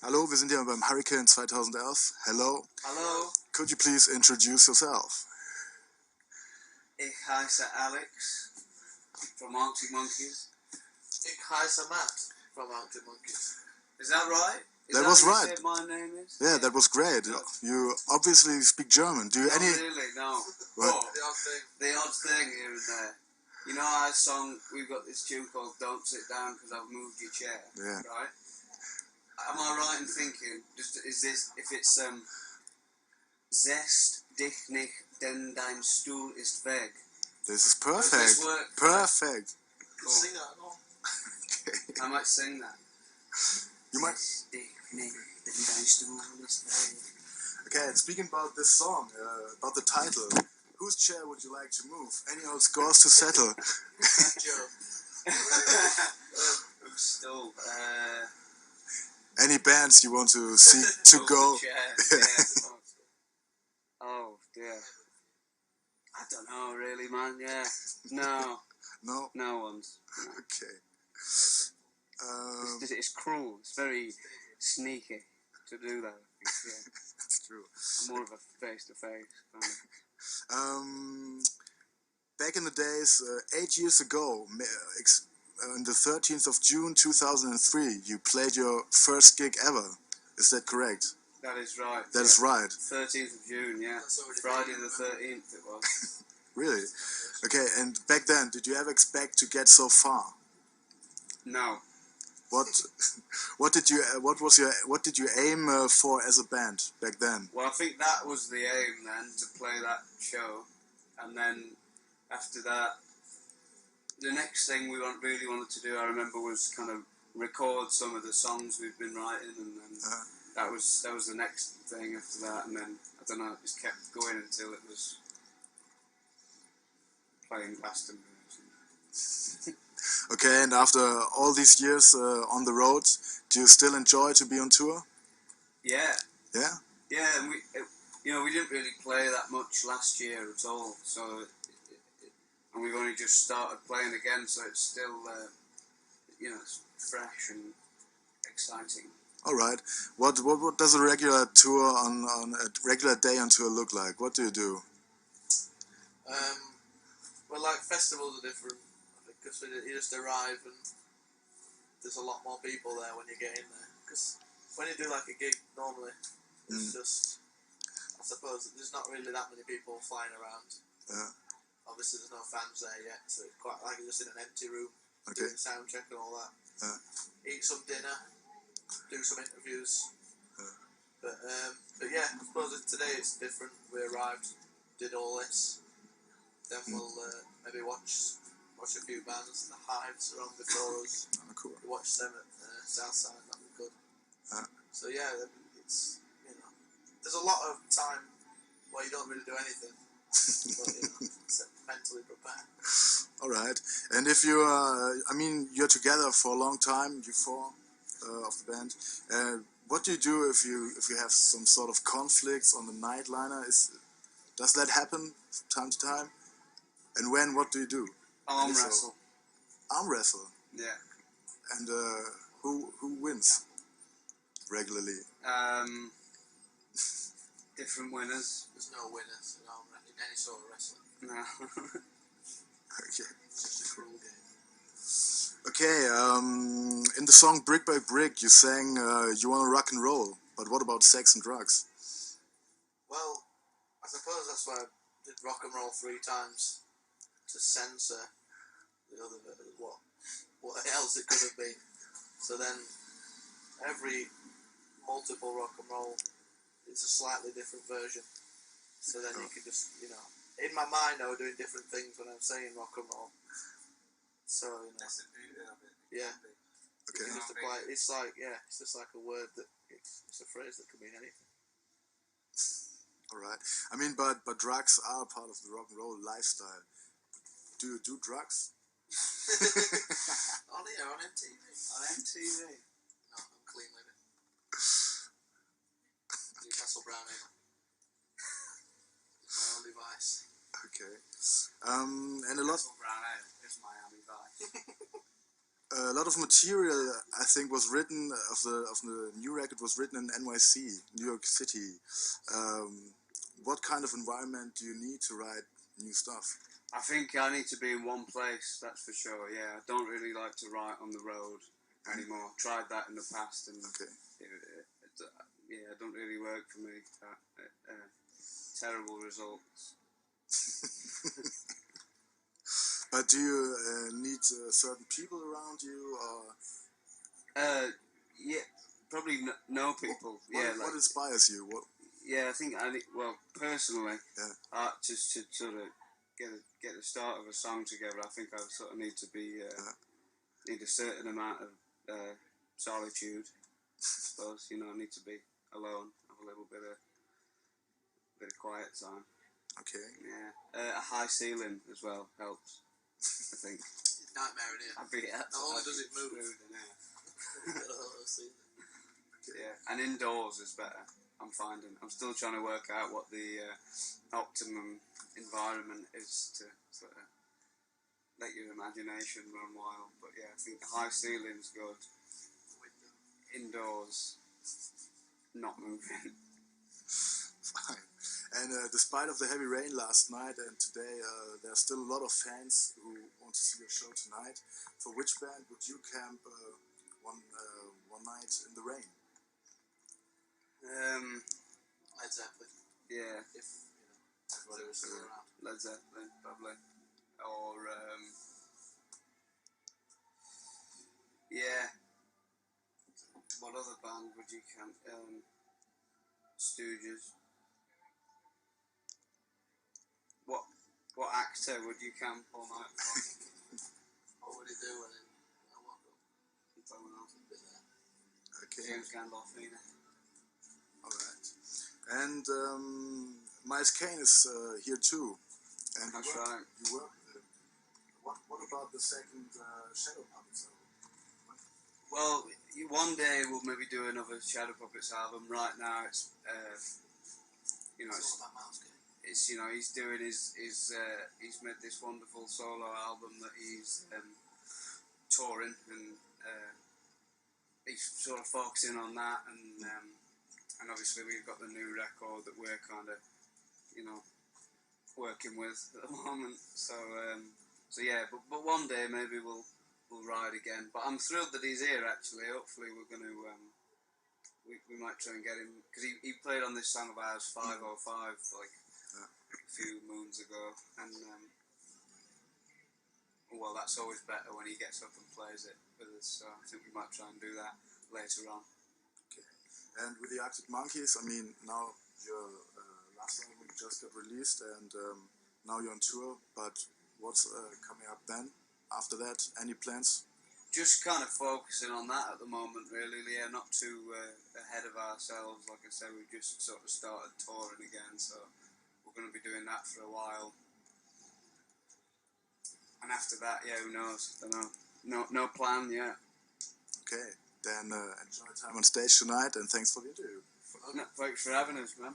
Hallo, wir sind ja beim Hurricane 2011. Hello. Hallo, Could you please introduce yourself? ik heiße Alex from Arctic Monkeys. Ik heiße Matt from Arctic Monkeys. Is that right? Is That was what you right. said my name is? Yeah, that was great. You obviously speak German. Do you Not any? really, no. What? But The odd thing. the odd thing here and there. You know our song, we've got this tune called Don't Sit Down Because I've Moved Your Chair, Yeah. right? Am I right in thinking, is this, if it's, Zest dich nicht, denn dein Stuhl ist weg. This is Does this perfect. work? Perfect. Cool. Sing that and all. Okay. I might sing that. You might. Zest dich nicht, denn dein Stuhl ist weg. Okay. And speaking about this song, about the title, whose chair would you like to move? Any old scores to settle? Joe. Who's still, Any bands you want to see to over go? the chair, yeah. Oh dear. I don't know really, man. Yeah. No. No. No one's. No. Okay. It's cruel. It's very sneaky to do that. Yeah. That's true. I'm more of a face-to-face kind of. Back in the days, 8 years ago, on the 13th of June 2003, you played your first gig ever. Is that correct? That is right. That is right. 13th of June, yeah. That's already Friday been, the 13th it was. Really? Okay, and back then, did you ever expect to get so far? No. What did you aim for as a band back then? Well, I think that was the aim then, to play that show. And then after that, the next thing we really wanted to do, I remember, was kind of record some of the songs we've been writing, and then that was the next thing after that, and then I don't know, it just kept going until it was playing Glastonbury. Okay, and after all these years on the road, do you still enjoy to be on tour? Yeah, Yeah? yeah, and we didn't really play that much last year at all, so and we've only just started playing again, so it's still it's fresh and exciting. All right. What does a regular tour on a regular day on tour look like? What do you do? Well, like festivals are different because you just arrive and there's a lot more people there when you get in there. Because when you do like a gig normally, it's just, I suppose there's not really that many people flying around. Yeah. Obviously, there's no fans there yet, so it's quite like you're just in an empty room Okay. doing sound check and all that. Eat some dinner, do some interviews. But yeah, I suppose today it's different. We arrived, did all this, then we'll maybe watch a few bands. The Hives are on before us. Oh, cool. We watched them at Southside. That was good. So yeah, it's there's a lot of time where you don't really do anything. But mentally prepared. All right. And if you, you're together for a long time, you four of the band. What do you do if you have some sort of conflicts on the nightliner? Does that happen from time to time? And when? What do you do? Arm If so- wrestle. Arm wrestle. Yeah. And who wins regularly? Different winners. There's no winners in any sort of wrestling. No. Okay. It's just a cruel game. Okay. In the song "Brick by Brick," you sang you want to rock and roll, but what about sex and drugs? Well, I suppose that's why I did rock and roll 3 times to censor the other what else it could have been. So then every multiple rock and roll is a slightly different version. So then you can just, in my mind I was doing different things when I was saying rock and roll. So, That's the beauty of it. yeah. Okay. You just apply, it's just like a word that, it's a phrase that can mean anything. All right. But drugs are part of the rock and roll lifestyle. Do you do drugs? On here, on MTV. On MTV. No, I'm clean living. Newcastle Brown Ale. It's my only vice. Okay. And a lot. Brown Ale is Miami Vice. a lot of material I think was written of the new record was written in NYC, New York City. What kind of environment do you need to write new stuff? I think I need to be in one place, that's for sure, yeah. I don't really like to write on the road anymore. Tried that in the past and Okay. yeah, it don't really work for me. Terrible results. But do you need certain people around you, or Yeah, probably know people. what inspires you? What? Yeah, I think well, personally, Yeah. just to sort of get the start of a song together, I think I sort of need to be need a certain amount of solitude. I suppose, you know, I need to be alone, have a little bit of quiet time. Okay. Yeah, a high ceiling as well helps. I think. Nightmare in here. I'd be Not only does it move. Yeah, and indoors is better. I'm finding. I'm still trying to work out what the optimum environment is to sort of let your imagination run wild. But yeah, I think the high ceiling's good. Indoors, not moving. Fine. And despite of the heavy rain last night and today, there's still a lot of fans who want to see your show tonight. For which band would you camp one night in the rain? Led Zeppelin. Yeah. If everybody was still around. Led Zeppelin, probably. Or yeah. What other band would you camp? Stooges. What actor would you camp all night for? What would he do when I woke up? Someone else. Okay. James Gandolfini. Alright. And Miles Kane is here too. And That's right. You work with him. What about the second Shadow Puppets album? Well, one day we'll maybe do another Shadow Puppets album. Right now it's you know It's all about Miles Kane. it's you know he's doing he's made this wonderful solo album that he's touring and he's sort of focusing on that and obviously we've got the new record that we're kind of working with at the moment, so yeah, but one day maybe we'll ride again. But I'm thrilled that he's here actually. Hopefully we're going to we might try and get him, because he played on this song of ours 505 like a few moons ago, and well, that's always better when he gets up and plays it with us, so I think we might try and do that later on. Okay. And with the Arctic Monkeys, I mean, now your last album just got released, and now you're on tour, but what's coming up then? After that, any plans? Just kind of focusing on that at the moment, really, Leah. Not too ahead of ourselves. Like I said, we've just sort of started touring again, so we're going to be doing that for a while. And after that, yeah, who knows? Don't know. No plan yet. Okay, then enjoy time on stage tonight, and thanks for the interview. No, thanks for having us, man.